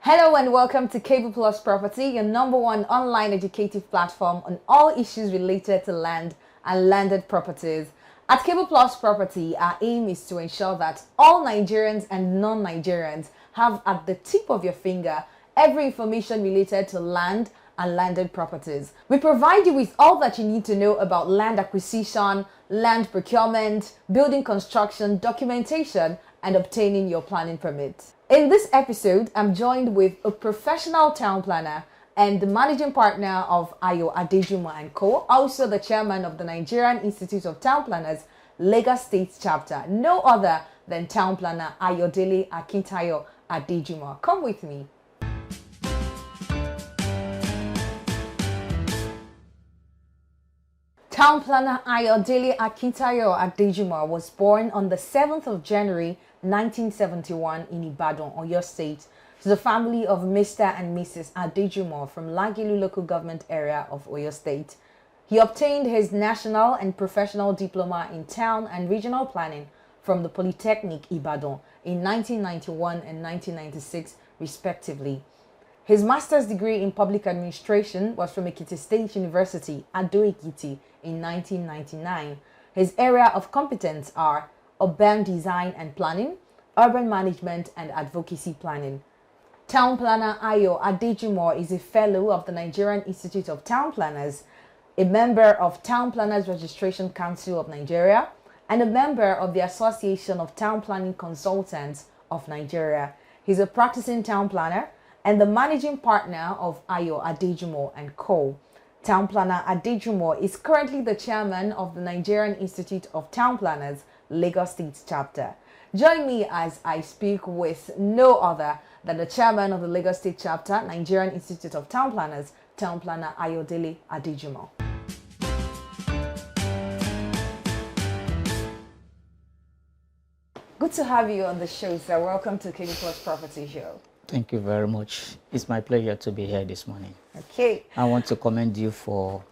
Hello and welcome to Tpl Property, your #1 online educative platform on all issues related to land and landed properties. At Tpl Property, our aim is to ensure that all Nigerians and non-Nigerians have at the tip of your finger every information related to land and landed properties. We provide you with all that you need to know about land acquisition, land procurement, building construction, documentation, and obtaining your planning permit. In this episode, I'm joined with a professional town planner and the managing partner of Ayo Adejumo and Co., also the chairman of the Nigerian Institute of Town Planners, Lagos State chapter, no other than town planner Tpl Ayo Adejumo. Come with me. Town planner Tpl Ayo Adejumo was born on the 7th of January 1971 in Ibadan, Oyo State, to the family of Mr. and Mrs. Adejumo from Lagilu local government area of Oyo State. He obtained his national and professional diploma in town and regional planning from the Polytechnic Ibadan in 1991 and 1996 respectively. His master's degree in public administration was from Ekiti State University, Ado Ekiti, in 1999. His area of competence are urban design and planning, urban management and advocacy planning. Town planner Ayo Adejumo is a fellow of the Nigerian Institute of Town Planners, a member of Town Planners Registration Council of Nigeria, and a member of the Association of Town Planning Consultants of Nigeria. He's a practicing town planner and the managing partner of Ayo Adejumo and Co. Town planner Adejumo is currently the chairman of the Nigerian Institute of Town Planners, Lagos State chapter. Join me as I speak with no other than the chairman of the Lagos State chapter, Nigerian Institute of Town Planners, town planner Tpl Adejumo. Good to have you on the show, sir. Welcome to Tpl Property Show. Thank you very much. It's my pleasure to be here this morning. Okay. I want to commend you for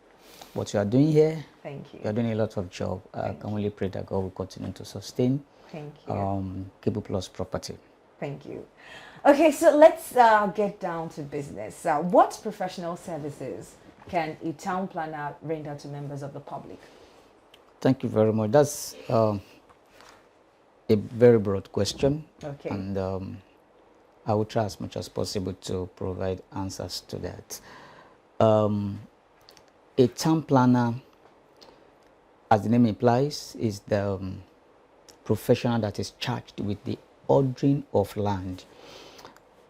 what you are doing here. Thank you. You're doing a lot of job. I can only pray that God will continue to sustain Thank you. Tpl Property. Thank you. Okay, so let's get down to business. What professional services can a town planner render to members of the public? Thank you very much. That's a very broad question. Okay. And I will try as much as possible to provide answers to that. A town planner, as the name implies, is the professional that is charged with the ordering of land.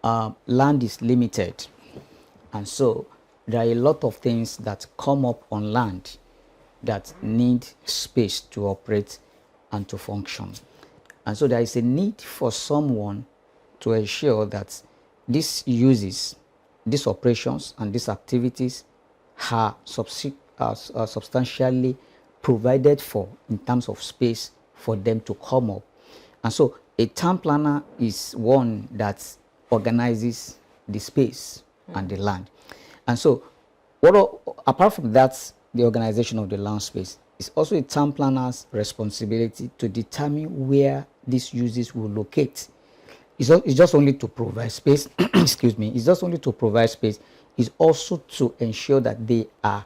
Land is limited, and so there are a lot of things that come up on land that need space to operate and to function. And so there is a need for someone to ensure that these uses, these operations and these activities are substantially provided for in terms of space for them to come up. And so a town planner is one that organizes the space and the land. And so apart from that, the organization of the land space is also a town planner's responsibility to determine where these uses will locate. It's just only to provide space. Excuse me. It's just only to provide space. It's also to ensure that they are,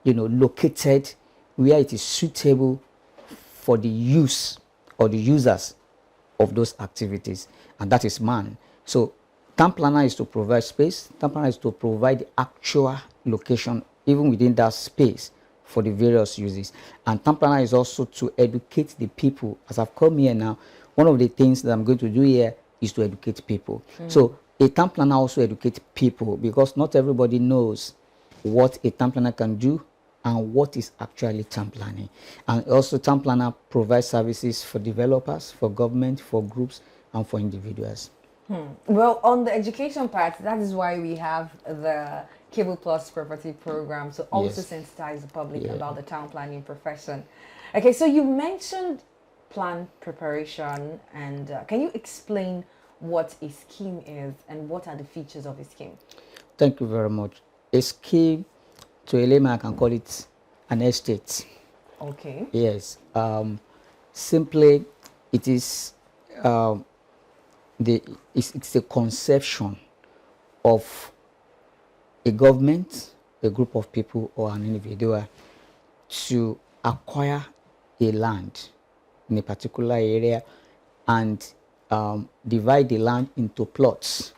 located where it is suitable for the use or the users of those activities, and that is man. So, town planner is to provide space. Town planner is to provide the actual location, even within that space, for the various uses. And town planner is also to educate the people. As I've come here now, one of the things that I'm going to do here is to educate people. So a town planner also educates people, because not everybody knows what a town planner can do and what is actually town planning. And also town planner provides services for developers, for government, for groups, and for individuals. Well, on the education part, that is why we have the Tpl Property program, to also sensitize the public about the town planning profession. Okay, so you mentioned plan preparation, and can you explain what a scheme is and what are the features of a scheme? Thank you very much. A scheme, to a layman, I can call it an estate. Okay. Yes. Simply, it is it's a conception of a government, a group of people, or an individual to acquire a land in a particular area and divide the land into plots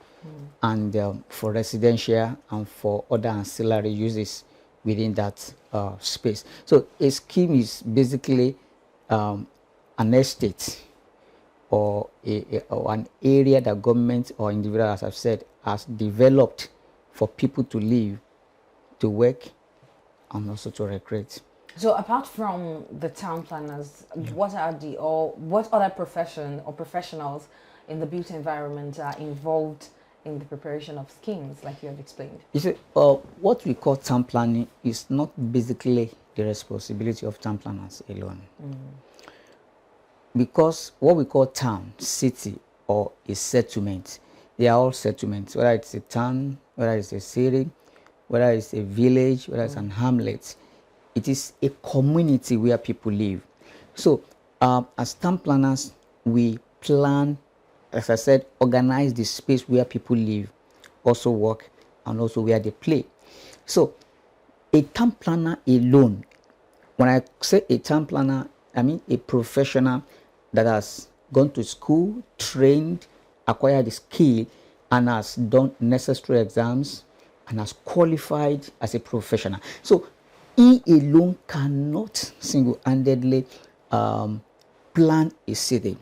and for residential and for other ancillary uses within that space. So a scheme is basically an estate or or an area that government or individual, as I've said, has developed for people to live, to work, and also to recreate. So apart from the town planners, what are what other profession or professionals in the built environment are involved in the preparation of schemes, like you have explained? You see, what we call town planning is not basically the responsibility of town planners alone. Because what we call town, city, or a settlement, they are all settlements, whether it's a town, whether it's a city, whether it's a village, whether it's an hamlet. It is a community where people live. So as town planners, we plan, as I said, organize the space where people live, also work, and also where they play. So a town planner alone, when I say a town planner, I mean a professional that has gone to school, trained, acquired the skill, and has done necessary exams, and has qualified as a professional. So he alone cannot single-handedly plan a city,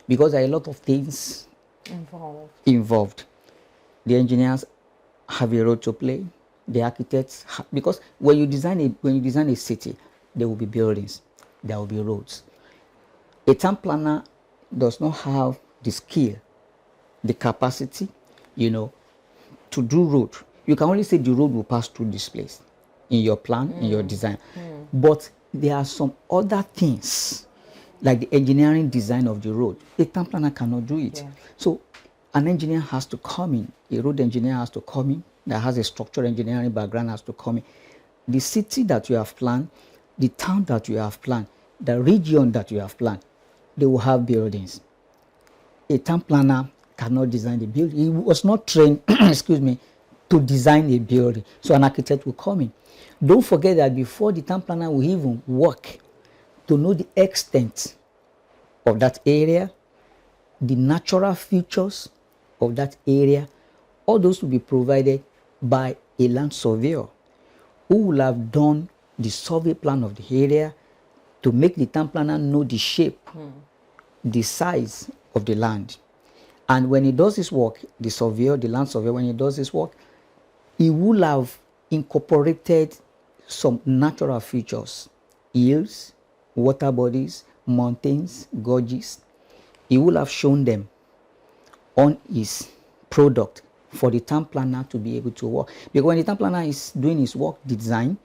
because there are a lot of things involved. The engineers have a role to play. The architects, because when you design a city, there will be buildings, there will be roads. A town planner does not have the skill, the capacity, to do road. You can only say the road will pass through this place in your plan, in your design. But there are some other things, like the engineering design of the road. A town planner cannot do it. So an engineer has to come in, a road engineer has to come in, that has a structural engineering background has to come in. The city that you have planned, the town that you have planned, the region that you have planned, they will have buildings. A town planner cannot design the building. He was not trained, excuse me, to design a building. So an architect will come in. Don't forget that before the town planner will even work to know the extent of that area, the natural features of that area, all those will be provided by a land surveyor who will have done the survey plan of the area to make the town planner know the shape, the size of the land. And when he does this work, the surveyor, the land surveyor, when he does this work, he will have incorporated some natural features, hills, water bodies, mountains, gorges. He will have shown them on his product for the town planner to be able to work. Because when the town planner is doing his work, the design,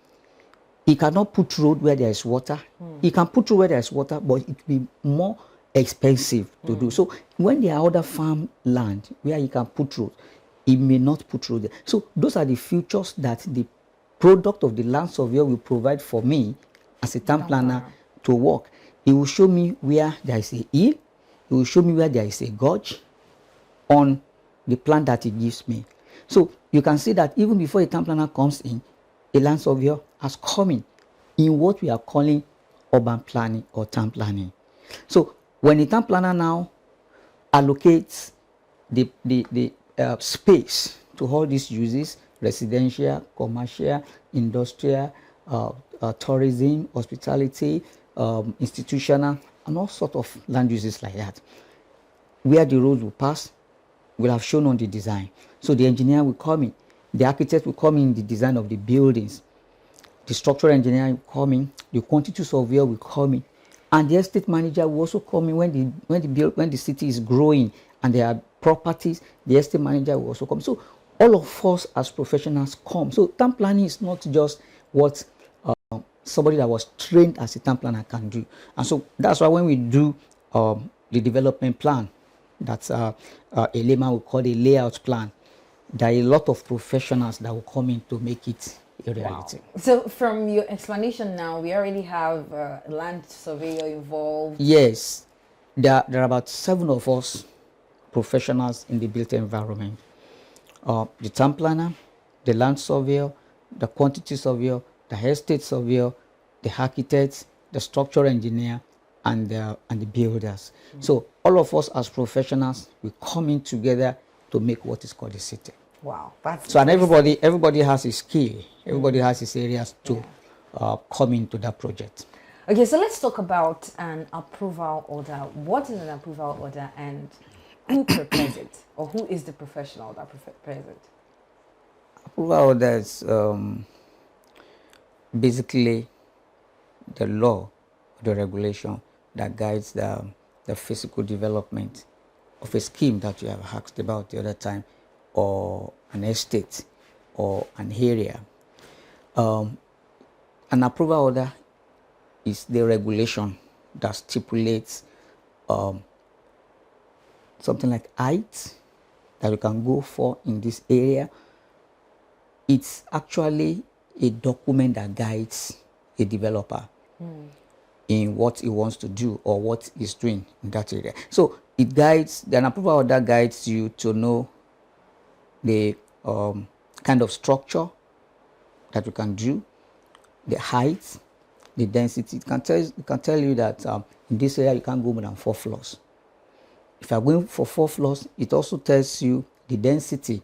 he cannot put road where there is water. He can put road where there is water, but it will be more expensive to do. So when there are other farm land where he can put road, he may not put road there. So those are the features that the product of the land surveyor will provide for me as a town planner to work. He will show me where there is a hill. He will show me where there is a gorge on the plan that he gives me. So you can see that even before a town planner comes in, a land surveyor has come in what we are calling urban planning or town planning. So when a town planner now allocates the space to all these uses, residential, commercial, industrial, tourism, hospitality, institutional, and all sorts of land uses like that, where the roads will pass, will have shown on the design. So the engineer will come in, the architect will come in the design of the buildings, the structural engineer will come in, the quantity surveyor will come in, and the estate manager will also come in when the city is growing and there are properties. The estate manager will also come. So all of us as professionals come. So town planning is not just what somebody that was trained as a town planner can do. And so that's why when we do the development plan, that's a layman will call a layout plan, there are a lot of professionals that will come in to make it a reality. Wow. So from your explanation now, we already have a land surveyor involved. Yes, there are about 7 of us professionals in the built environment. The town planner, the land surveyor, the quantity surveyor, the estate surveyor, the architects, the structural engineer, and the builders. So all of us as professionals, we come in together to make what is called a city. Wow, that's so. And everybody has a skill. Everybody has his areas to come into that project. Okay, so let's talk about an approval order. What is an approval order, and who prepares it, or who is the professional that prepares it? Approval order is basically the law, the regulation that guides the physical development of a scheme that you have asked about the other time, or an estate, or an area. An approval order is the regulation that stipulates something like height that you can go for in this area. It's actually a document that guides a developer in what he wants to do or what he's doing in that area. So it guides, an approval order guides you to know the kind of structure that you can do, the height, the density. It can tell you that in this area you can't go more than 4 floors. If you're going for 4 floors, it also tells you the density.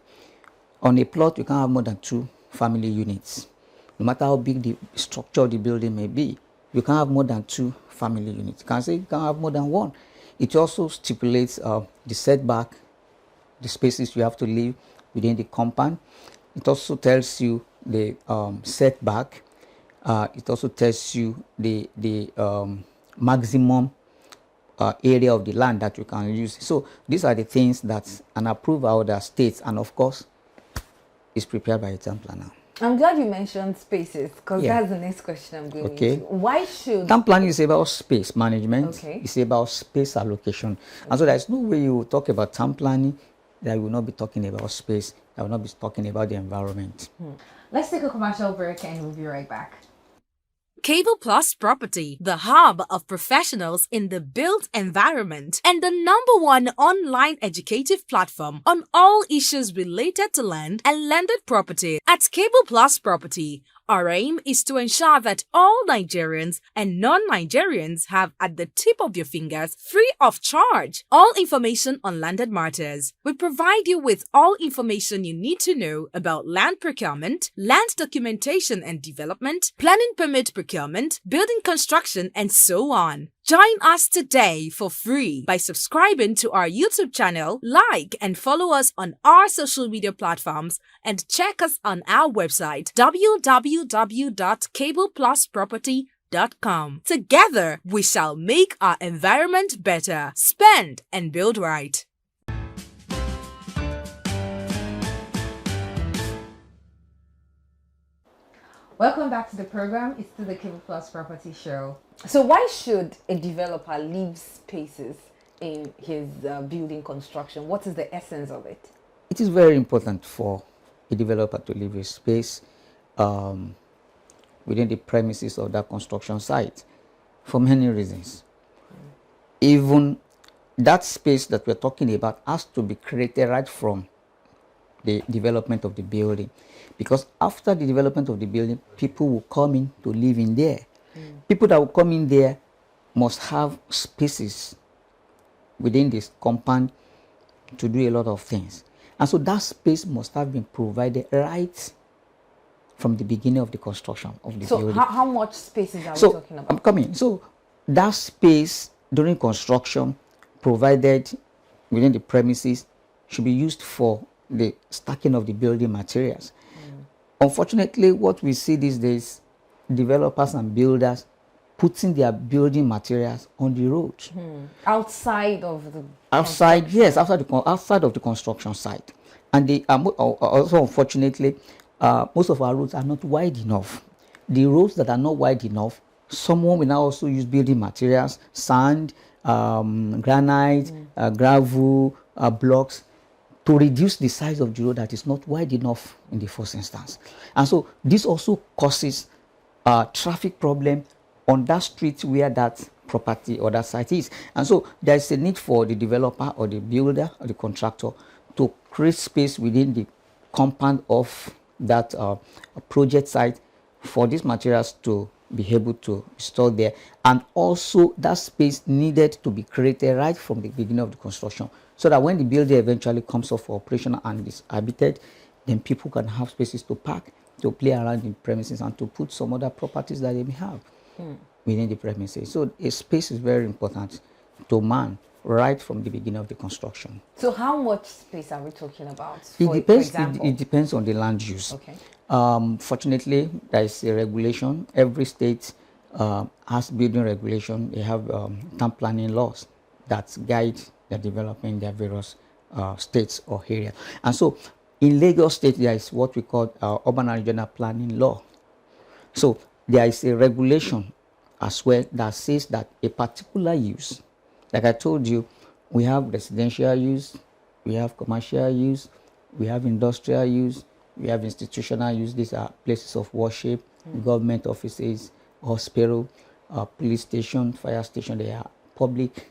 On a plot, you can't have more than 2 family units. No matter how big the structure of the building may be, you can't have more than 2 family units. You can say you can't have more than 1. It also stipulates the setback, the spaces you have to leave within the compound. It also tells you the setback. It also tells you the maximum area of the land that you can use. So these are the things that an approval order states, and of course is prepared by a town planner. I'm glad you mentioned spaces, because that's the next question I'm going into. Why should... Town planning is about space management. Okay. It's about space allocation. And so there's no way you talk about town planning that will not be talking about space, that will not be talking about the environment. Let's take a commercial break and we'll be right back. Tpl Property, the hub of professionals in the built environment and the #1 online educative platform on all issues related to land and landed property. At Tpl Property, our aim is to ensure that all Nigerians and non-Nigerians have at the tip of your fingers, free of charge, all information on landed matters. We provide you with all information you need to know about land procurement, land documentation and development, planning permit procurement, building construction, and so on. Join us today for free by subscribing to our YouTube channel, like and follow us on our social media platforms, and check us on our website www.tpl-property.com. Together, we shall make our environment better. Spend and build right. Welcome back to the program. It's still the Tpl Property Show. So why should a developer leave spaces in his building construction? What is the essence of it? It is very important for a developer to leave a space within the premises of that construction site for many reasons. Even that space that we're talking about has to be created right from the development of the building, because after the development of the building, people will come in to live in there. People that will come in there must have spaces within this compound to do a lot of things, and so that space must have been provided right from the beginning of the construction of the building. So how much spaces are we talking about? I'm coming. So that space during construction provided within the premises should be used for the stacking of the building materials. Unfortunately, what we see these days, developers and builders putting their building materials on the road. Outside of the... Outside, yes, outside of the construction site. And they are also, unfortunately, most of our roads are not wide enough. The roads that are not wide enough, someone will now also use building materials, sand, granite, gravel, blocks, to reduce the size of the road that is not wide enough in the first instance. And so this also causes a traffic problem on that street where that property or that site is. And so there's a need for the developer or the builder or the contractor to create space within the compound of that project site for these materials to be able to store there. And also that space needed to be created right from the beginning of the construction, so that when the building eventually comes off for operation and is habited, then people can have spaces to park, to play around the premises, and to put some other properties that they may have within the premises. So a space is very important to man right from the beginning of the construction. So how much space are we talking about? It depends. For example? It depends on the land use. Okay. Fortunately, there is a regulation. Every state has building regulation. They have town planning laws that guide the development in their various states or areas. And so in Lagos State, there is what we call urban and regional planning law. So there is a regulation as well that says that a particular use, like I told you, we have residential use, we have commercial use, we have industrial use, we have institutional use. These are places of worship, government offices, hospital, police station, fire station. They are public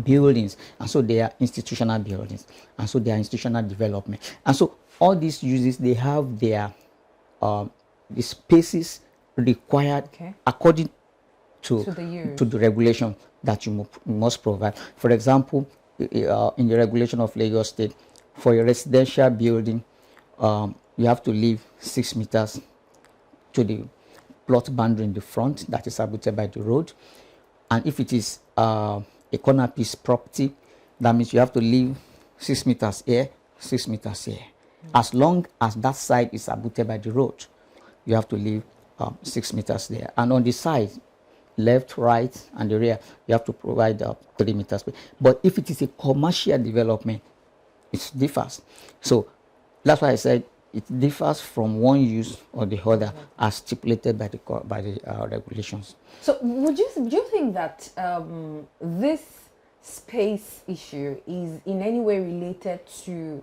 buildings, and so they are institutional buildings, and so they are institutional development. And so all these uses, they have their the spaces required according to the regulation that you must provide. For example, in the regulation of Lagos State, for a residential building, you have to leave 6 meters to the plot boundary in the front that is abutted by the road. And if it is a corner piece property, that means you have to leave 6 meters here, 6 meters here. As long as that side is abutted by the road, you have to leave 6 meters there. And on the side, left, right, and the rear, you have to provide 3 meters. But if it is a commercial development, it differs. So that's why I said it differs from one use or the other as stipulated by the regulations. So would you think that this space issue is in any way related to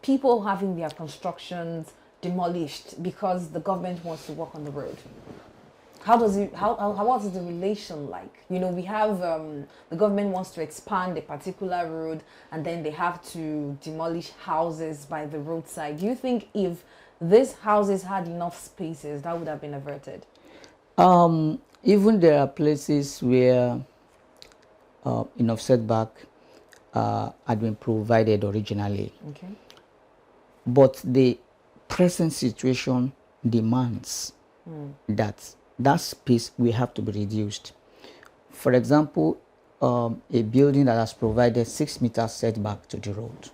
people having their constructions demolished because the government wants to work on the road? What is the relation like? You know, we have the government wants to expand a particular road, and then they have to demolish houses by the roadside. Do you think if these houses had enough spaces, that would have been averted? Even there are places where enough setback had been provided originally. Okay. But the present situation demands that space will have to be reduced. For example, a building that has provided 6 meters setback to the road,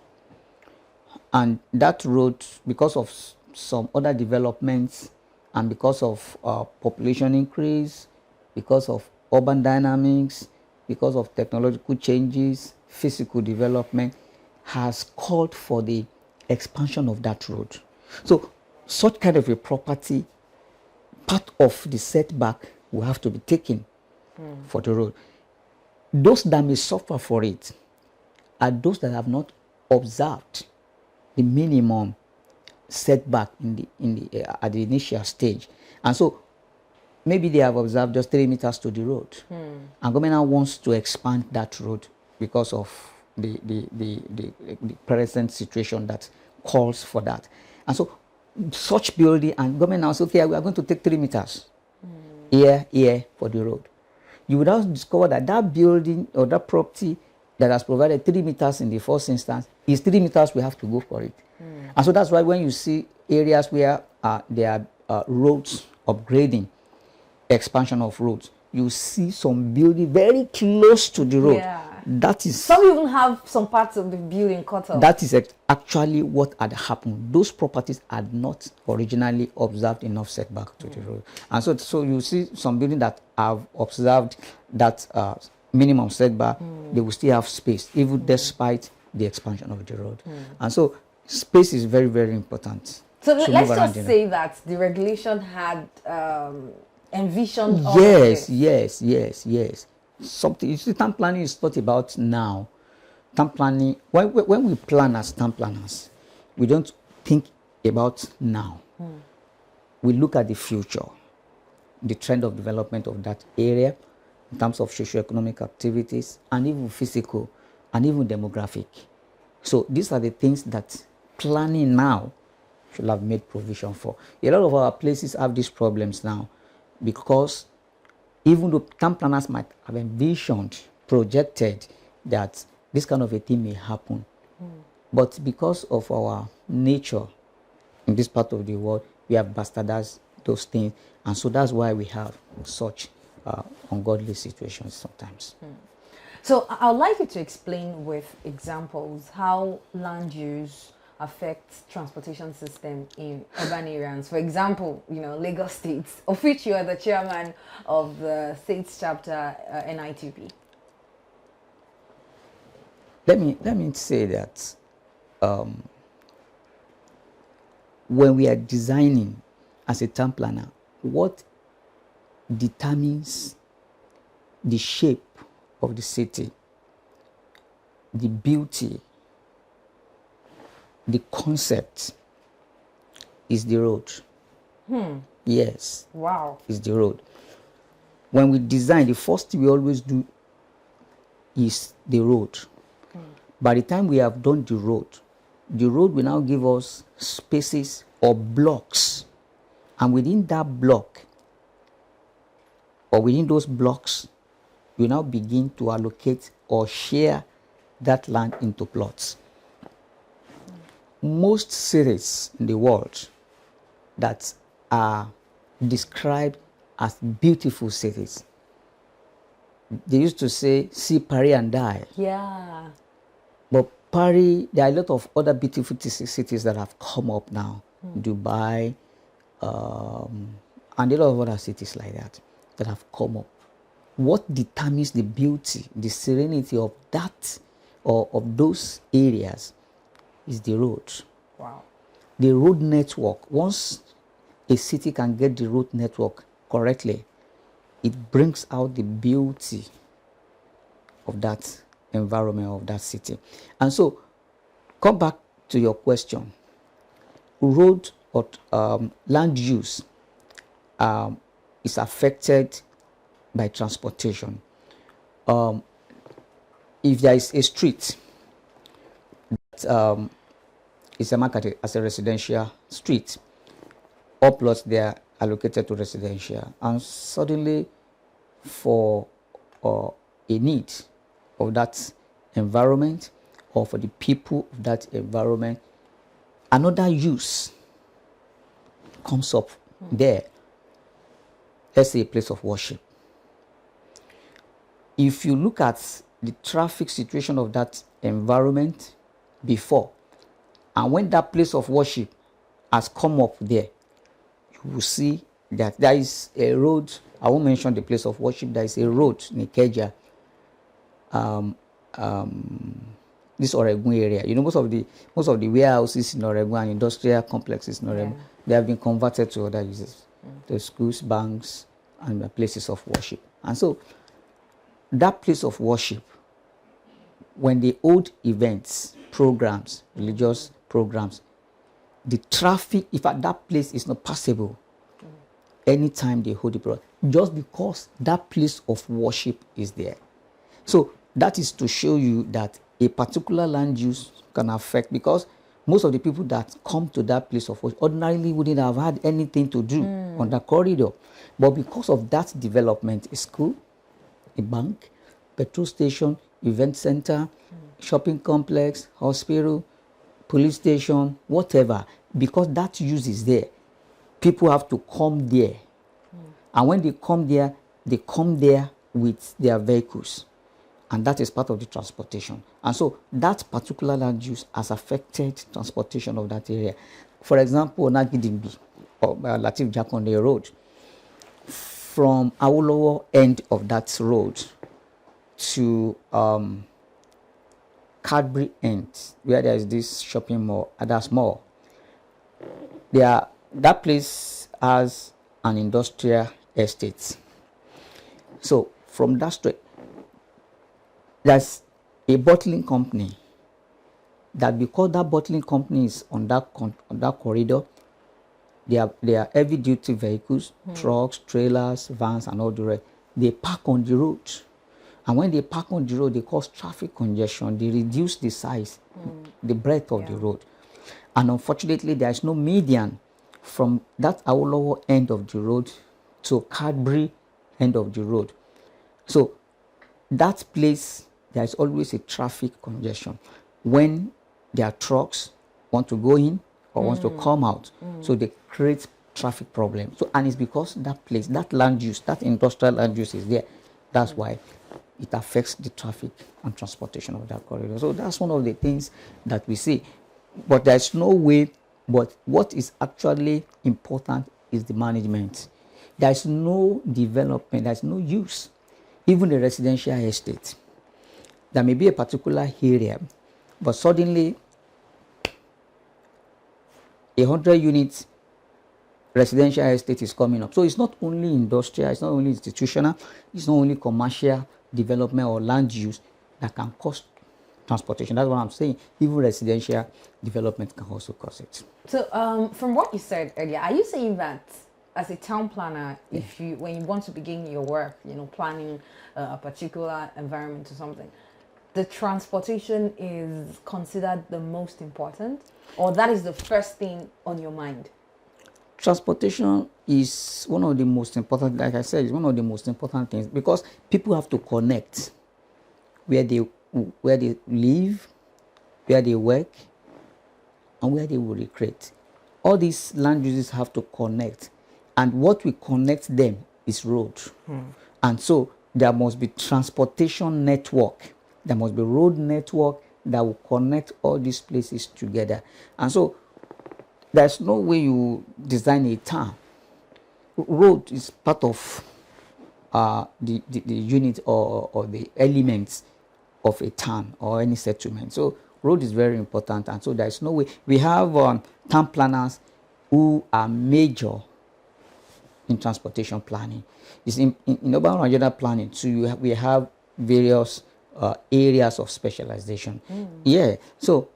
and that road, because of some other developments and because of population increase, because of urban dynamics, because of technological changes, physical development, has called for the expansion of that road. So such kind of a property, part of the setback will have to be taken for the road. Those that may suffer for it are those that have not observed the minimum setback at the initial stage. And so maybe they have observed just 3 meters to the road, and government now wants to expand that road because of the present situation that calls for that. And so such building, and government now says, okay, we are going to take 3 meters here for the road. You would also discover that that building or that property that has provided 3 meters in the first instance is 3 meters we have to go for it. And so that's why when you see areas where there are roads upgrading, expansion of roads, you see some building very close to the road. Yeah. That is, some even have some parts of the building cut off. That is actually what had happened. Those properties had not originally observed enough setback to the road. And so you see some buildings that have observed that minimum setback, they will still have space, even despite the expansion of the road. And so space is very, very important. So let's just say that the regulation had envisioned all yes, of this. Yes. Something, you see, town planning is not about now. Town planning, when we plan as town planners, we don't think about now. We look at the future, the trend of development of that area, in terms of socio-economic activities, and even physical, and even demographic. So these are the things that planning now should have made provision for. A lot of our places have these problems now because even though town planners might have envisioned, projected that this kind of a thing may happen, but because of our nature in this part of the world, we have bastardized those things, and so that's why we have such ungodly situations sometimes. So I'd like you to explain with examples how land use affects transportation system in urban areas. For example, Lagos State, of which you are the chairman of the state's chapter NITP. Let me say that when we are designing as a town planner, what determines the shape of the city, the beauty, the concept is the road. Yes. Wow. Is the road. When we design, the first thing we always do is the road. By the time we have done the road will now give us spaces or blocks. And within that block, or within those blocks, we now begin to allocate or share that land into plots. Most cities in the world that are described as beautiful cities, they used to say, see Paris and die. Yeah. But Paris, there are a lot of other beautiful cities that have come up now. Dubai, and a lot of other cities like that have come up. What determines the beauty, the serenity of that or of those areas is the road. Wow. The road network. Once a city can get the road network correctly, it brings out the beauty of that environment, of that city. And so, come back to your question. Road or land use is affected by transportation. If there is a street that is marketed as a residential street, all plots there allocated to residential, and suddenly for a need of that environment or for the people of that environment, another use comes up there. Let's say a place of worship. If you look at the traffic situation of that environment before, and when that place of worship has come up there, you will see that there is a road. I won't mention the place of worship. There is a road in Ikeja, this Oregon area. Most of the warehouses in Oregon and industrial complexes in Oregon, they have been converted to other uses, the schools, banks, and places of worship. And so, that place of worship, when they hold events, programs, religious programs, the traffic, if at that place is not passable, anytime they hold the program, just because that place of worship is there. So that is to show you that a particular land use can affect, because most of the people that come to that place of worship ordinarily wouldn't have had anything to do on that corridor. But because of that development, a school, a bank, petrol station, event center, shopping complex, hospital, police station, whatever, because that use is there, people have to come there. And when they come there with their vehicles. And that is part of the transportation. And so that particular land use has affected transportation of that area. For example, Nagidimbi or Latif Jakonde Road, from our lower end of that road to Cadbury end, where there is this shopping mall, Adas Mall, that place has an industrial estate. So from that street, there's a bottling company that, because that bottling company is on that corridor, they are heavy duty vehicles, trucks, trailers, vans, and all the rest. they park on the road. And when they park on the road, they cause traffic congestion. They reduce the size, the breadth of the road. And unfortunately, there is no median from that Awolowo end of the road to Cadbury end of the road. So that place, there is always a traffic congestion when their trucks want to go in or wants to come out. So they create traffic problems. So, and it's because that place, that land use, that industrial land use is there. That's why it affects the traffic and transportation of that corridor. So that's one of the things that we see. But there's no way, but what is actually important is the management. There's no development, there's no use. Even the residential estate. There may be a particular area, but suddenly 100 units residential estate is coming up. So it's not only industrial, it's not only institutional, it's not only commercial development or land use that can cause transportation. That's what I'm saying. Even residential development can also cause it. So from what you said earlier, are you saying that as a town planner, if you, when you want to begin your work, planning a particular environment or something, the transportation is considered the most important, or that is the first thing on your mind? Transportation is one of the most important, like I said, it's one of the most important things, because people have to connect where they live, where they work, and where they will recreate. All these land uses have to connect, and what will connect them is road. And so there must be transportation network. There must be road network that will connect all these places together. And so there's no way you design a town. Road is part of the unit or the elements of a town or any settlement. So road is very important, and so there's no way. We have town planners who are major in transportation planning. It's in urban regional planning, so we have various areas of specialization. Yeah, so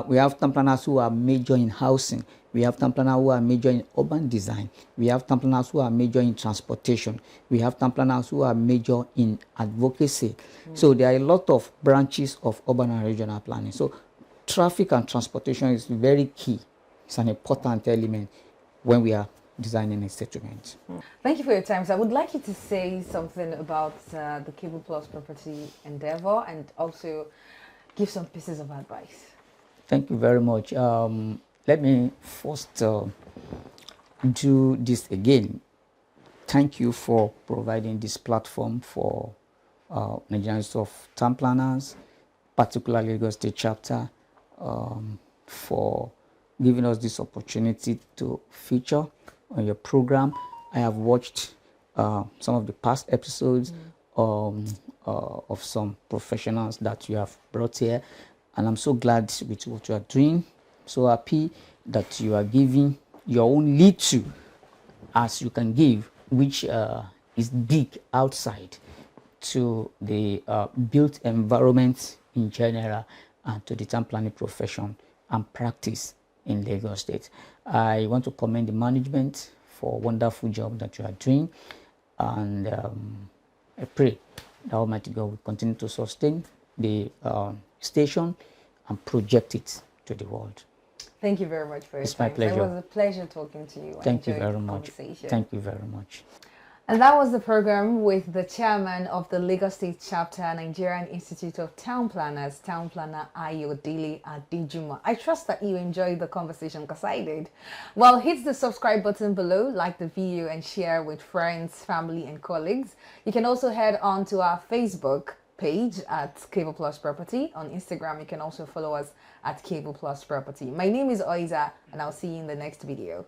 we have town planners who are major in housing. We have town planners who are major in urban design. We have town planners who are major in transportation. We have town planners who are major in advocacy. So there are a lot of branches of urban and regional planning. So traffic and transportation is very key. It's an important element when we are designing a settlement. Thank you for your time. So I would like you to say something about the Cable Plus property endeavor, and also give some pieces of advice. Thank you very much. Let me first do this again. Thank you for providing this platform for Nigerian Institute of Town Planners, particularly Lagos State Chapter, for giving us this opportunity to feature on your program. I have watched some of the past episodes of some professionals that you have brought here, and I'm so glad with what you are doing. So happy that you are giving your own lead to, as you can give, which is big outside, to the built environment in general, and to the town planning profession and practice in Lagos State. I want to commend the management for a wonderful job that you are doing, and I pray that Almighty God will continue to sustain the station and project it to the world. Thank you very much for your time. It's my pleasure. It was a pleasure talking to you. Thank you very much. Thank you very much. And that was the program with the chairman of the Lagos State Chapter, Nigerian Institute of Town Planners, Town Planner Ayo Adejumo. I trust that you enjoyed the conversation, because I did. Well, hit the subscribe button below, like the video, and share with friends, family, and colleagues. You can also head on to our Facebook page at Cable Plus Property. On Instagram, you can also follow us at Cable Plus Property. My name is Oiza, and I'll see you in the next video.